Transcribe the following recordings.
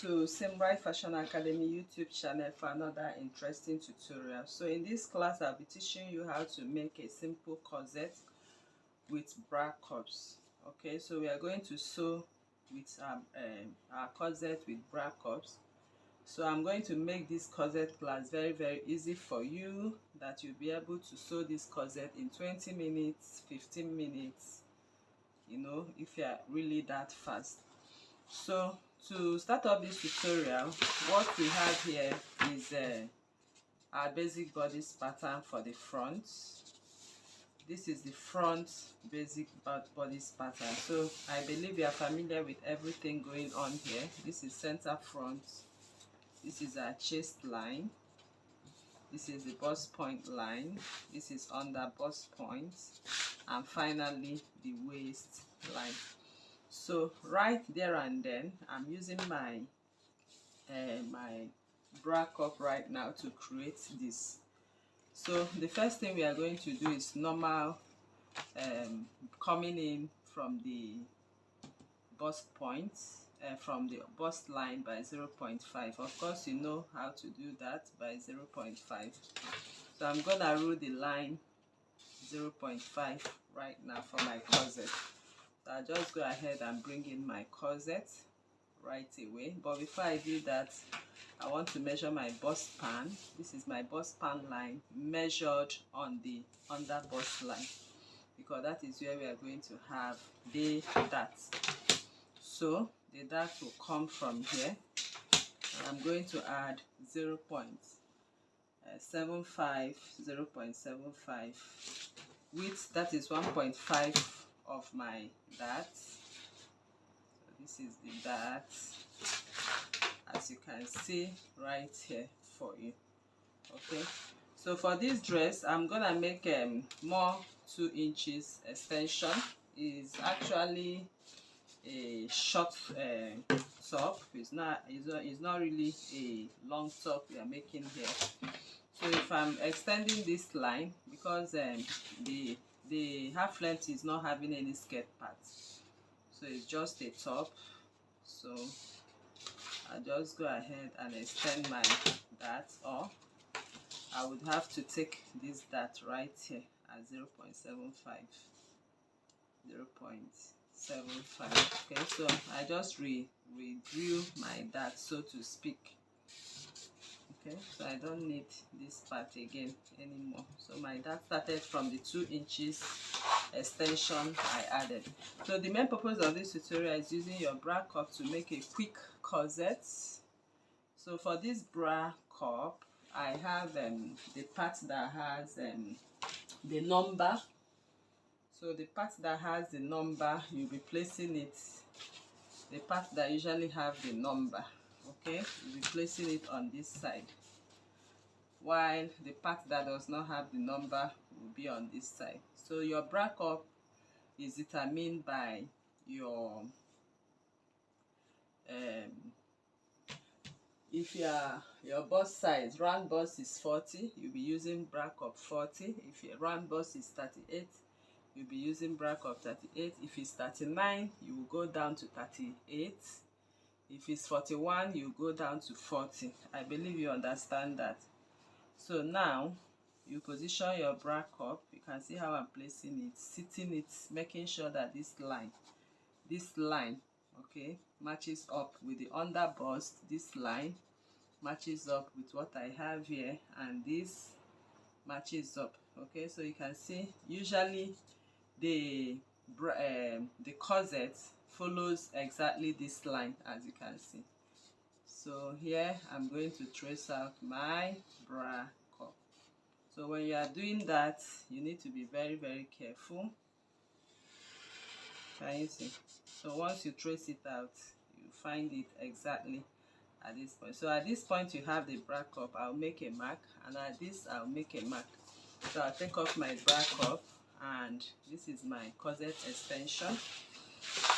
to Simrai Fashion Academy YouTube channel for another interesting tutorial. So in this class I'll be teaching you how to make a simple corset with bra cups. Okay, so we are going to sew with our corset with bra cups. So I'm going to make this corset class very easy for you, that you'll be able to sew this corset in 20 minutes, 15 minutes, you know, if you're really that fast. So to start off this tutorial, what we have here is our basic bodice pattern for the front. This is the front basic bodice pattern. So I believe you are familiar with everything going on here. This is center front, this is our chest line, this is the bust point line, this is under bust point, and finally the waist line. So right there and then, I'm using my my bra cup right now to create this. So the first thing we are going to do is normal coming in from the bust point, from the bust line by 0.5. Of course you know how to do that, by 0.5. So I'm gonna rule the line 0.5 right now for my corset. So I'll just go ahead and bring in my corset right away. But before I do that, I want to measure my bust pan. This is my bust pan line measured on the under bust line, because that is where we are going to have the dart. So the dart will come from here, and I'm going to add 0.75, 0.75 width, that is 1.5 of my dart. So this is the dart, as you can see right here for you. Okay, so for this dress I'm gonna make more 2 inches extension. Is actually a short top. It's not really a long top we are making here. So if I'm extending this line, because the half length is not having any skirt parts, so it's just a top. So I'll just go ahead and extend my dart, or I would have to take this dart right here at 0.75. 0.75. Okay, so I just redrew my dart, so to speak. Okay, so I don't need this part again anymore. So my dart started from the 2 inches extension I added. So the main purpose of this tutorial is using your bra cup to make a quick corset. So for this bra cup, I have the part that has the number. So the part that has the number, you'll be placing it, the part that usually have the number, okay, you'll be placing it on this side, while the part that does not have the number will be on this side. So your bra cup is determined by your if your bust size, round bust is 40, you'll be using bra cup 40. If your round bust is 38, you'll be using bra cup 38. If it's 39, you will go down to 38. If it's 41, you go down to 40. I believe you understand that. So now you position your bra cup. You can see how I'm placing it, sitting it, making sure that this line, okay, matches up with the under bust. This line matches up with what I have here, and this matches up. Okay, so you can see usually the corset follows exactly this line, as you can see. So here I'm going to trace out my bra cup. So when you are doing that, you need to be very careful. Can you see? So once you trace it out, you find it exactly at this point. So at this point you have the bra cup. I'll make a mark, and at this I'll make a mark. So I'll take off my bra cup, and this is my corset extension.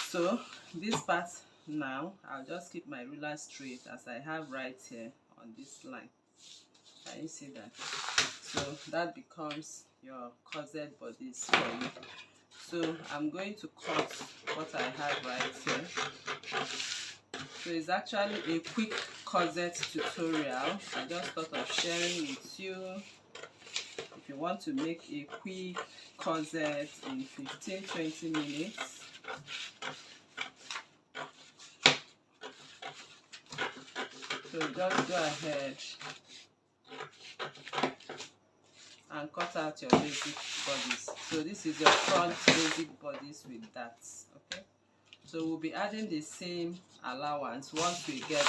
So this part now, I'll just keep my ruler straight as I have right here on this line. Can you see that? So that becomes your corset bodice for you. So I'm going to cut what I have right here. So it's actually a quick corset tutorial. I just thought of sharing with you. If you want to make a quick corset in 15-20 minutes, so just go ahead and cut out your basic bodice. So this is your front basic bodice with that. Okay, so we'll be adding the same allowance once we get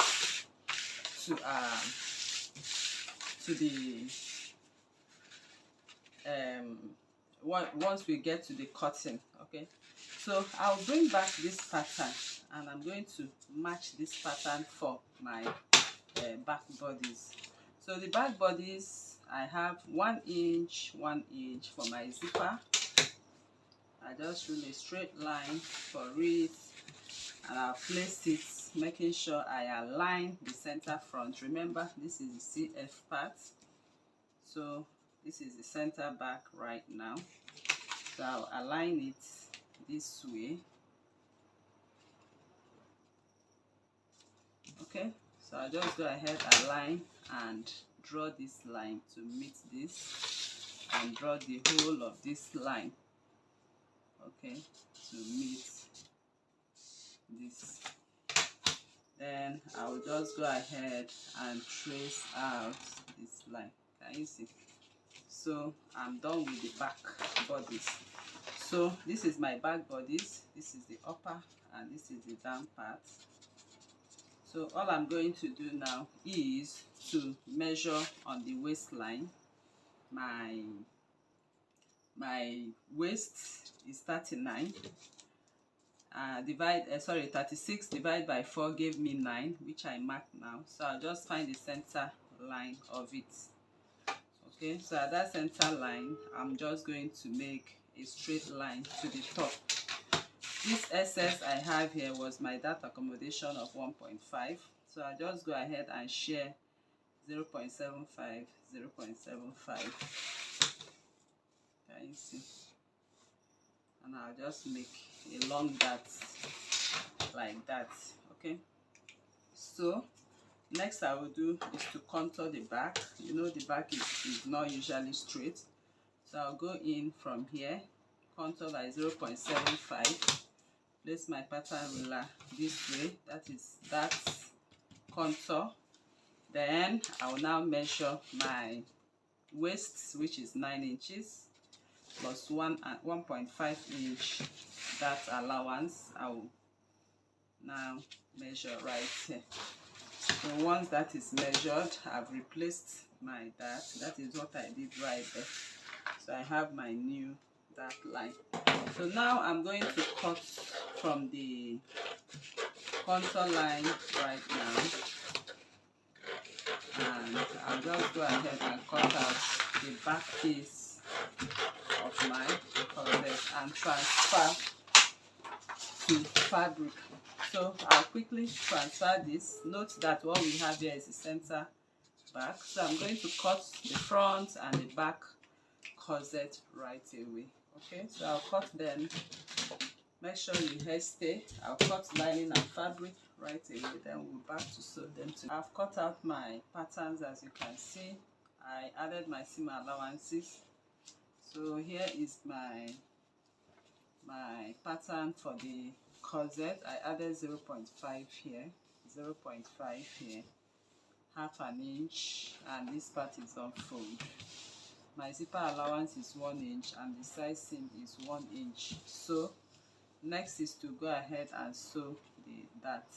to the once we get to the cutting. Okay, so I'll bring back this pattern and I'm going to match this pattern for my back bodies. So the back bodies, I have 1 inch, 1 inch for my zipper. I just rule a straight line for it and I'll place it, making sure I align the center front. Remember, this is the CF part, so this is the center back right now. So I'll align it this way. Okay, so I'll just go ahead, align and draw this line to meet this, and draw the whole of this line, okay, to meet this. Then I'll just go ahead and trace out this line. Can you see? So I'm done with the back bodies. So this is my back bodies, this is the upper and this is the down part. So all I'm going to do now is to measure on the waistline. My waist is 39. 36 divided by 4 gave me 9, which I mark now. So I'll just find the center line of it. Okay, so at that center line, I'm just going to make a straight line to the top. This excess I have here was my dart accommodation of 1.5. So I just go ahead and share 0.75, 0.75. Can you see? And I'll just make a long dart like that. Okay, so next I will do is to contour the back. You know the back is not usually straight, so I'll go in from here, contour by 0.75, place my pattern ruler this way, that is that contour. Then I will now measure my waist, which is 9 inches plus 1.5 inch dart allowance. I will now measure right here. So once that is measured, I've replaced my dart. That is what I did right there. So I have my new dart line. So now I'm going to cut from the contour line right now, and I'll just go ahead and cut out the back piece of my corset and transfer to fabric. So I'll quickly transfer this. Note that what we have here is the center back. So I'm going to cut the front and the back corset right away. Okay, so I'll cut them. Make sure you hairstay. I'll cut lining and fabric right away. Then we'll back to sew them together. I've cut out my patterns, as you can see. I added my seam allowances. So here is my pattern for the corset. I added 0.5 here, 0.5 here, half an inch, and this part is unfold. My zipper allowance is 1 inch and the side seam is 1 inch. So next is to go ahead and sew the dart.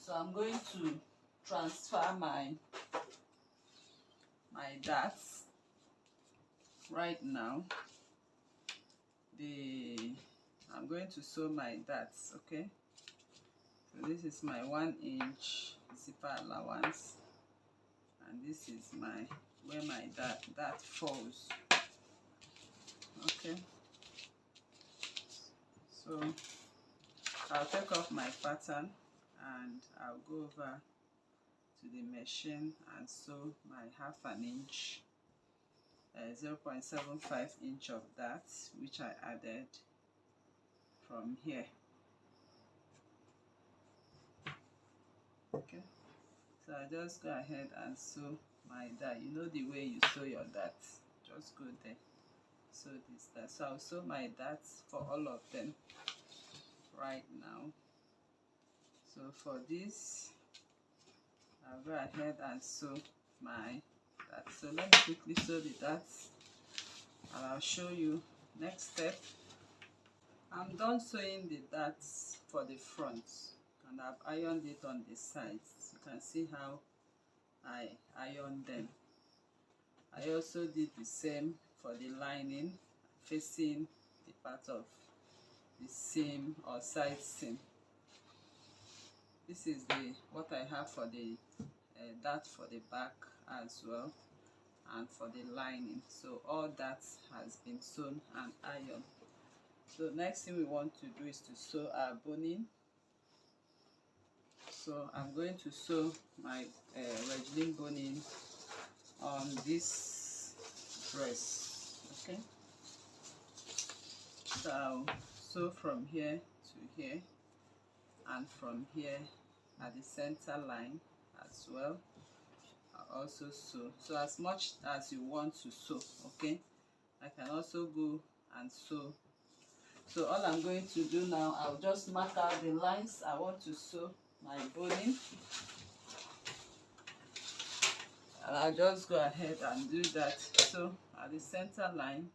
So I'm going to transfer my darts right now. I'm going to sew my darts. Okay, so this is my 1 inch zipper allowance, and this is where my dart falls. Okay, so I'll take off my pattern and I'll go over to the machine and sew my half an inch, 0.75 inch of that, which I added from here. Okay, so I just go ahead and sew my dart. You know the way you sew your dart, just go there, sew this dart. So I'll sew my darts for all of them right now. So for this, I'll go ahead and sew my dart. So let me quickly sew the darts and I'll show you next step. I'm done sewing the darts for the front and I've ironed it on the sides. You can see how I ironed them. I also did the same for the lining facing the part of the seam or side seam. This is the what I have for the dart for the back as well, and for the lining. So all that has been sewn and ironed. So next thing we want to do is to sew our boning. So I'm going to sew my Regling boning on this dress. Okay, so I'll sew from here to here and from here at the center line as well. I'll also sew, so as much as you want to sew. Okay, I can also go and sew. So all I'm going to do now, I'll just mark out the lines I want to sew my boning, and I'll just go ahead and do that. So at the center line,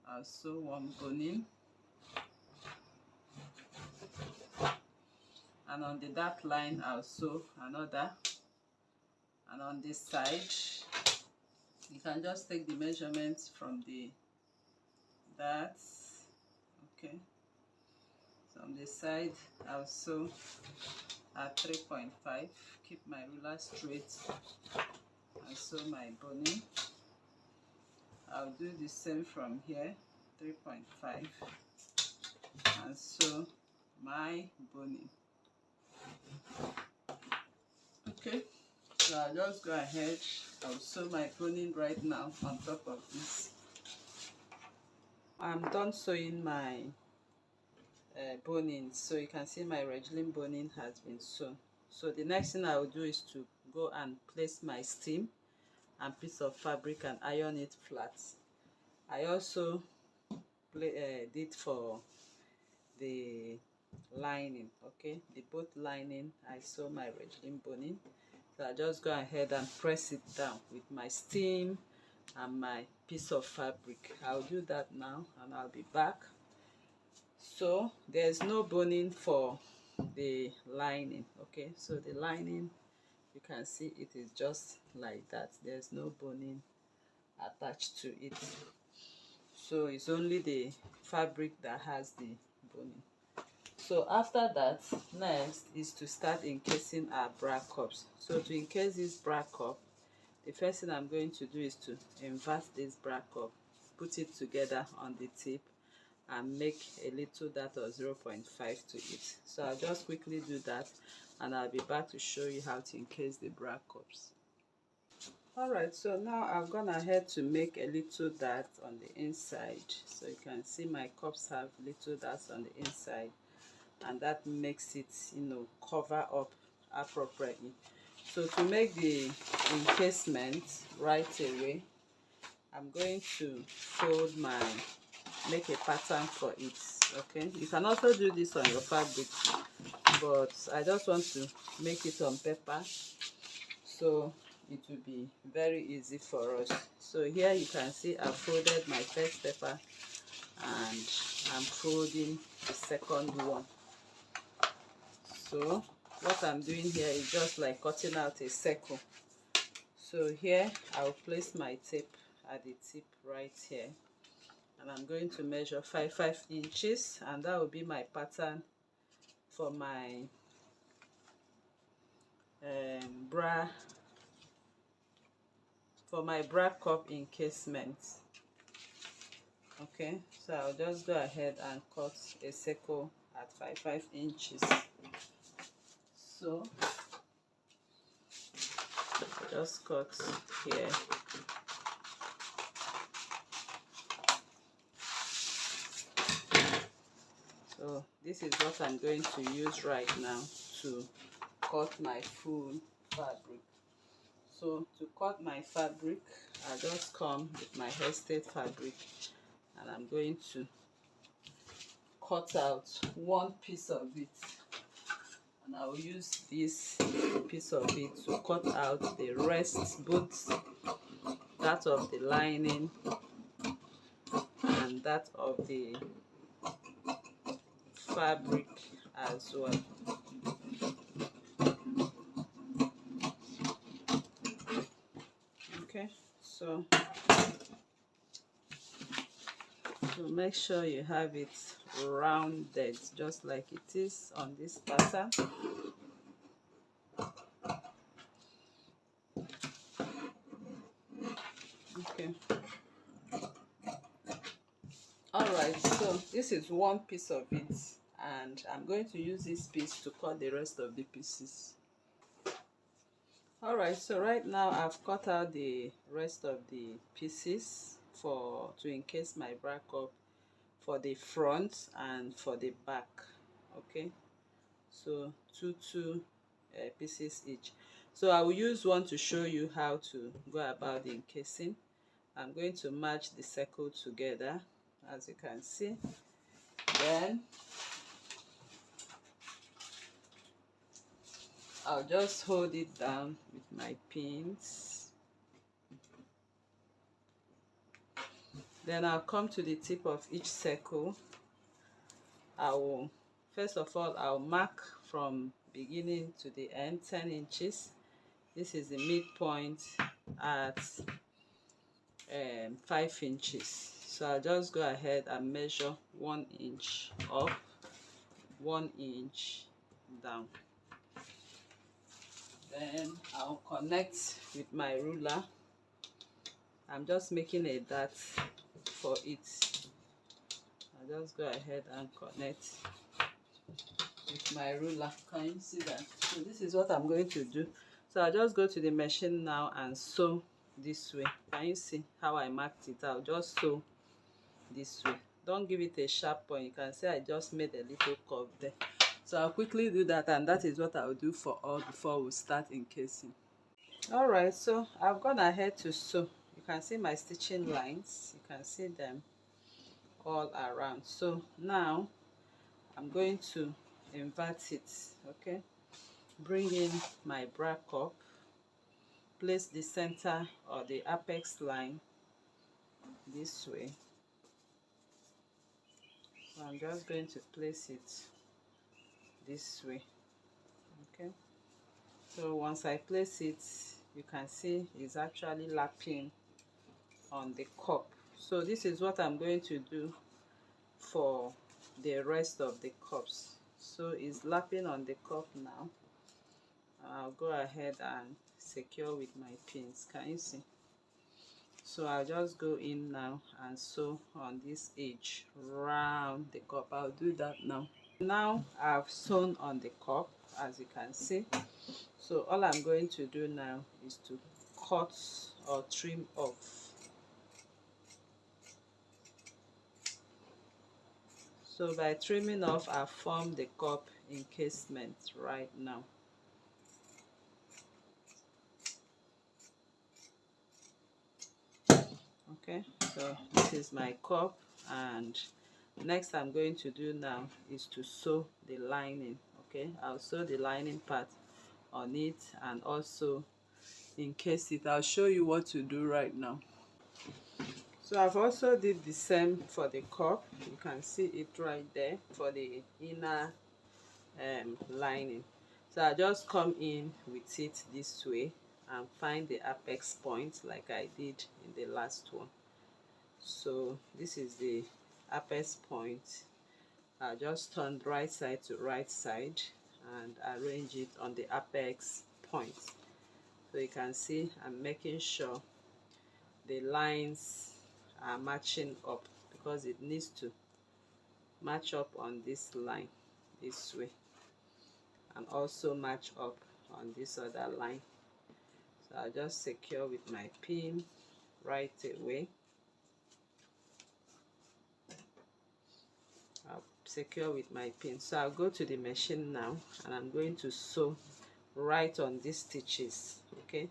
I'll sew one boning, and on the dart line I'll sew another, and on this side you can just take the measurements from the darts. Okay, so on the side I'll sew at 3.5, keep my ruler straight and sew my boning. I'll do the same from here, 3.5, and sew my boning. Okay, so I'll just go ahead, I'll sew my boning right now on top of this. I'm done sewing my boning, so you can see my Regling boning has been sewn. So the next thing I will do is to go and place my steam and piece of fabric and iron it flat. I also did for the lining. Okay, the both lining I sew my Regling boning. So I just go ahead and press it down with my steam and my piece of fabric. I'll do that now and I'll be back. So there's no boning for the lining. Okay, so the lining, you can see it is just like that. There's no boning attached to it, so it's only the fabric that has the boning. So after that, next is to start encasing our bra cups. So to encase this bra cup, the first thing I'm going to do is to invert this bra cup, put it together on the tip, and make a little dart of 0.5 to it. So I'll just quickly do that and I'll be back to show you how to encase the bra cups. Alright, so now I've gone ahead to make a little dart on the inside. So you can see my cups have little darts on the inside, and that makes it, you know, cover up appropriately. So to make the encasement right away, I'm going to fold make a pattern for it. Okay, you can also do this on your fabric, but I just want to make it on paper, so it will be very easy for us. So here you can see I folded my first paper and I'm folding the second one. So what I'm doing here is just like cutting out a circle. So here I'll place my tape at the tip right here, and I'm going to measure 5 inches, and that will be my pattern for my bra cup encasement. Okay, so I'll just go ahead and cut a circle at 5 inches. So just cut here. So this is what I'm going to use right now to cut my full fabric. So to cut my fabric, I just come with my hairstyle fabric and I'm going to cut out one piece of it, and I will use this piece of it to cut out the rest, both that of the lining and that of the fabric as well. Okay, so make sure you have it rounded just like it is on this pattern. Okay, all right, so this is one piece of it, and I'm going to use this piece to cut the rest of the pieces. All right, so right now I've cut out the rest of the pieces to encase my bra cup for the front and for the back. Okay, so two pieces each. So I will use one to show you how to go about the encasing. I'm going to match the circle together, as you can see. Then I'll just hold it down with my pins. Then I'll come to the tip of each circle. First of all, I'll mark from beginning to the end 10 inches. This is the midpoint at 5 inches. So I'll just go ahead and measure 1 inch up, 1 inch down. Then I'll connect with my ruler. I'm just making a dart for it. I'll just go ahead and connect with my ruler. Can you see that? So this is what I'm going to do. So I'll just go to the machine now and sew this way. Can you see how I marked it? I'll just sew this way. Don't give it a sharp point. You can see I just made a little curve there. So I'll quickly do that, and that is what I'll do for all before we start encasing. All right, so I've gone ahead to sew. You can see my stitching lines. You can see them all around. So now I'm going to invert it. Okay, bring in my bra cup, place the center or the apex line this way. So I'm just going to place it this way. Okay, so once I place it, you can see it's actually lapping on the cup. So this is what I'm going to do for the rest of the cups. So it's lapping on the cup now. I'll go ahead and secure with my pins. Can you see? So I'll just go in now and sew on this edge round the cup. I'll do that now. Now I've sewn on the cup, as you can see. So all I'm going to do now is to cut or trim off. So by trimming off, I form the cup encasement right now. Okay, so this is my cup, and next I'm going to do now is to sew the lining. Okay, I'll sew the lining part on it and also encase it. I'll show you what to do right now. So I've also did the same for the cup. You can see it right there for the inner lining. So I just come in with it this way and find the apex point like I did in the last one. So this is the apex point. I just turn right side to right side and arrange it on the apex point. So you can see I'm making sure the lines are matching up, because it needs to match up on this line this way and also match up on this other line. So I'll just secure with my pin right away. I'll secure with my pin. So I'll go to the machine now and I'm going to sew right on these stitches, okay,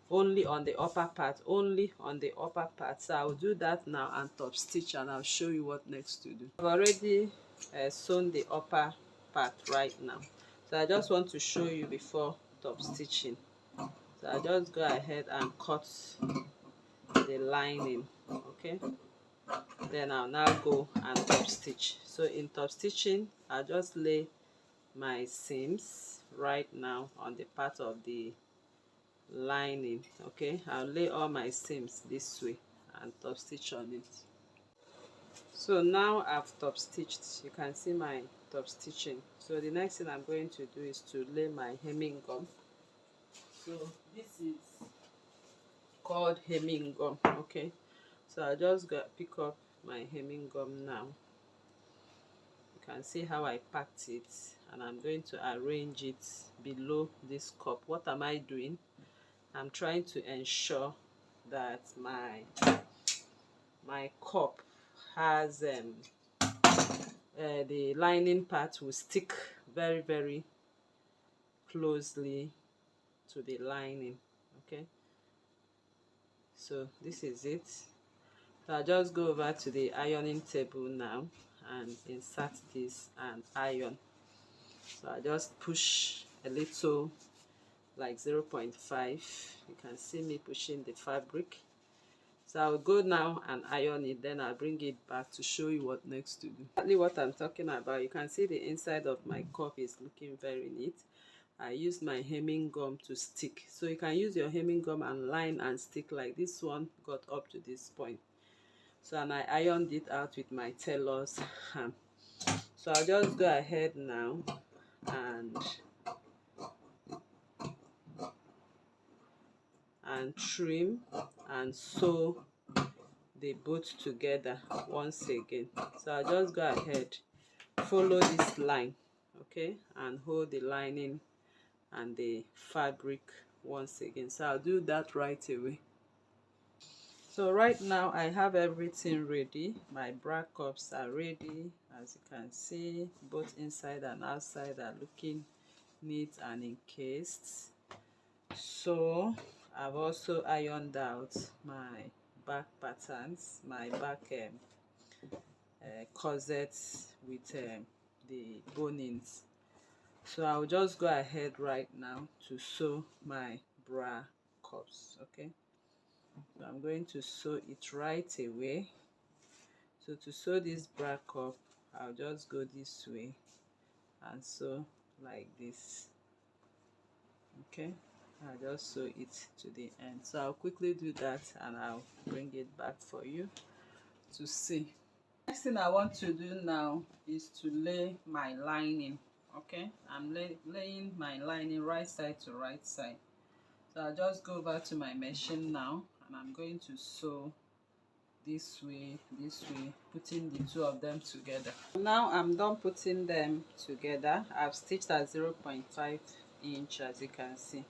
only on the upper part, only on the upper part. So I'll do that now and top stitch, and I'll show you what next to do. I've already sewn the upper part right now, so I just want to show you before top stitching. So I just go ahead and cut the lining, okay, then I'll now go and top stitch. So in top stitching, I'll just lay my seams right now on the part of the lining, okay. I'll lay all my seams this way and top stitch on it. So now I've top stitched, you can see my top stitching. So the next thing I'm going to do is to lay my hemming gum. So this is called hemming gum, okay. So I just pick up my hemming gum now. You can see how I packed it, and I'm going to arrange it below this cup. What am I doing? I'm trying to ensure that my cup has the lining part will stick very, very closely to the lining, okay. So this is it. So I'll just go over to the ironing table now and insert this and iron. So I just push a little, like 0.5. You can see me pushing the fabric. So I'll go now and iron it, then I'll bring it back to show you what next to do. Exactly what I'm talking about. You can see the inside of my cup is looking very neat. I used my hemming gum to stick. So you can use your hemming gum and line and stick, like this one got up to this point. So, and I ironed it out with my tailor's ham. So I'll just go ahead now and trim and sew the both together once again. So I'll just go ahead, follow this line, okay, and hold the lining and the fabric once again. So I'll do that right away. So right now I have everything ready. My bra cups are ready. As you can see, both inside and outside are looking neat and encased. So I've also ironed out my back patterns, my back corsets with the bonings. So I'll just go ahead right now to sew my bra cups, okay. So I'm going to sew it right away. So to sew this bra cup, I'll just go this way and sew like this, okay. I'll just sew it to the end. So I'll quickly do that and I'll bring it back for you to see. Next thing I want to do now is to lay my lining, okay. I'm laying my lining right side to right side. So I'll just go over to my machine now and I'm going to sew this way, putting the two of them together. Now I'm done putting them together. I've stitched at 0.5 inch, as you can see.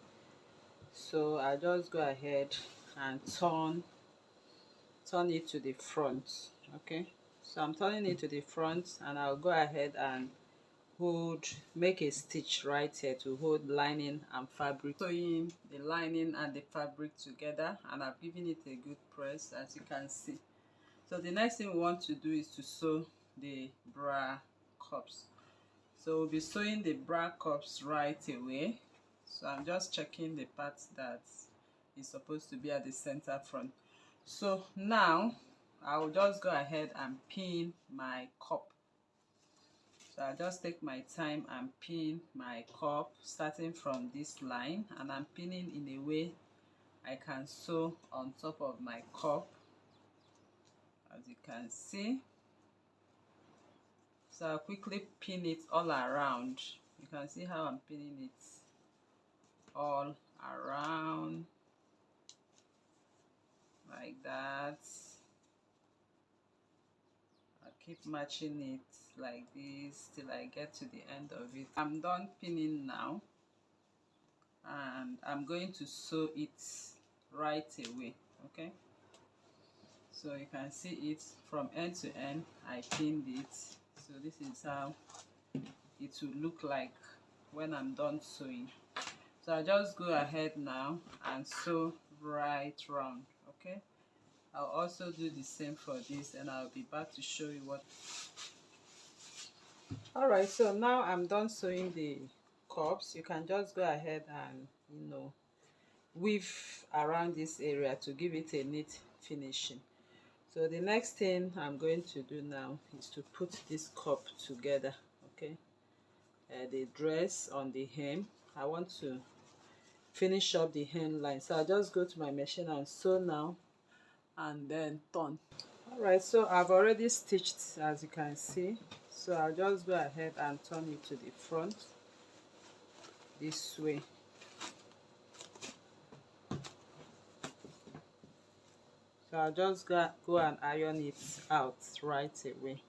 So I'll just go ahead and turn it to the front, okay. So I'm turning it to the front and I'll go ahead and make a stitch right here to hold lining and fabric. Sewing the lining and the fabric together, and I've given it a good press, as you can see. So the next thing we want to do is to sew the bra cups. So we'll be sewing the bra cups right away. So I'm just checking the part that is supposed to be at the center front. So now I'll just go ahead and pin my cup. So I'll just take my time and pin my cup starting from this line, and I'm pinning in a way I can sew on top of my cup, as you can see. So I'll quickly pin it all around. You can see how I'm pinning it all around like that. I'll keep matching it like this till I get to the end of it. I'm done pinning now, and I'm going to sew it right away, okay. So you can see it from end to end. I pinned it. So this is how it will look like when I'm done sewing. So I'll just go ahead now and sew right round. Okay, I'll also do the same for this, and I'll be back to show you what. Alright, so now I'm done sewing the cups. You can just go ahead and weave around this area to give it a neat finishing. So the next thing I'm going to do now is to put this cup together. Okay, the dress on the hem, I want to finish up the hemline, so I'll just go to my machine and sew now and then turn. Alright, so I've already stitched, as you can see, so I'll just go ahead and turn it to the front this way. So I'll just go and iron it out right away.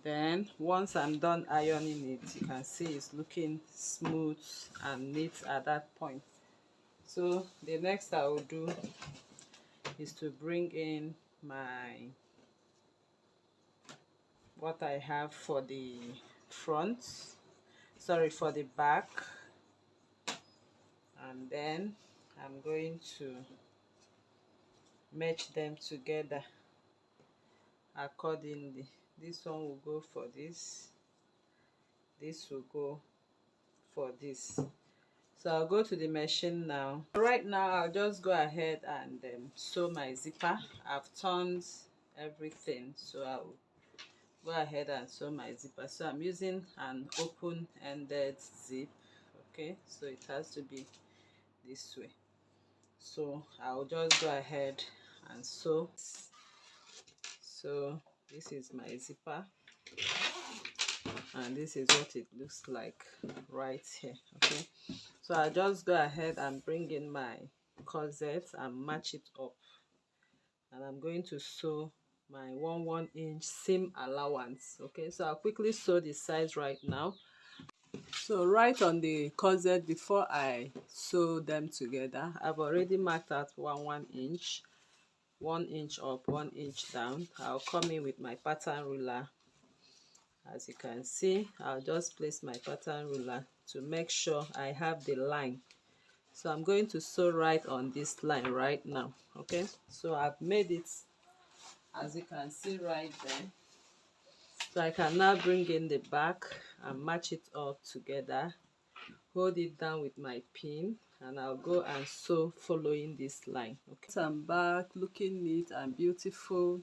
Then once I'm done ironing it, you can see it's looking smooth and neat at that point. So the next I will do is to bring in what I have for the front, for the back, and then I'm going to match them together accordingly. This one will go for this will go for this. So I'll go to the machine now. Right now I'll just go ahead and sew my zipper. I've turned everything, so I'll go ahead and sew my zipper. So I'm using an open-ended zip. Okay, so it has to be this way. So I'll just go ahead and sew. So this is my zipper, and this is what it looks like right here. Okay, so I'll just go ahead and bring in my corset and match it up, and I'm going to sew my 1/1" seam allowance. Okay, so I'll quickly sew the size right now. So right on the corset, before I sew them together, I've already marked out 1/1 inch, 1 inch up, 1 inch down. I'll come in with my pattern ruler. As you can see, I'll just place my pattern ruler to make sure I have the line. So I'm going to sew right on this line right now. Okay, so I've made it, as you can see right there. So I can now bring in the back and match it up together, hold it down with my pin, and I'll go and sew following this line. Okay, so I'm back looking neat and beautiful.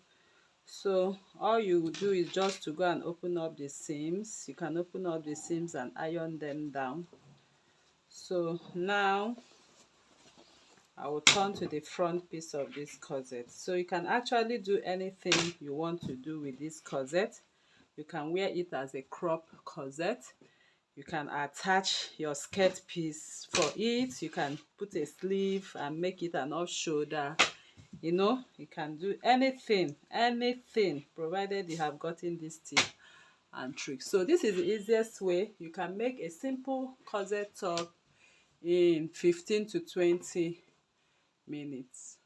So all you will do is just to go and open up the seams. You can open up the seams and iron them down. So now I will turn to the front piece of this corset. So you can actually do anything you want to do with this corset. You can wear it as a crop corset. You can attach your skirt piece for it. You can put a sleeve and make it an off shoulder. You can do anything, provided you have gotten this tip and trick. So this is the easiest way. You can make a simple corset top in 15 to 20 minutes.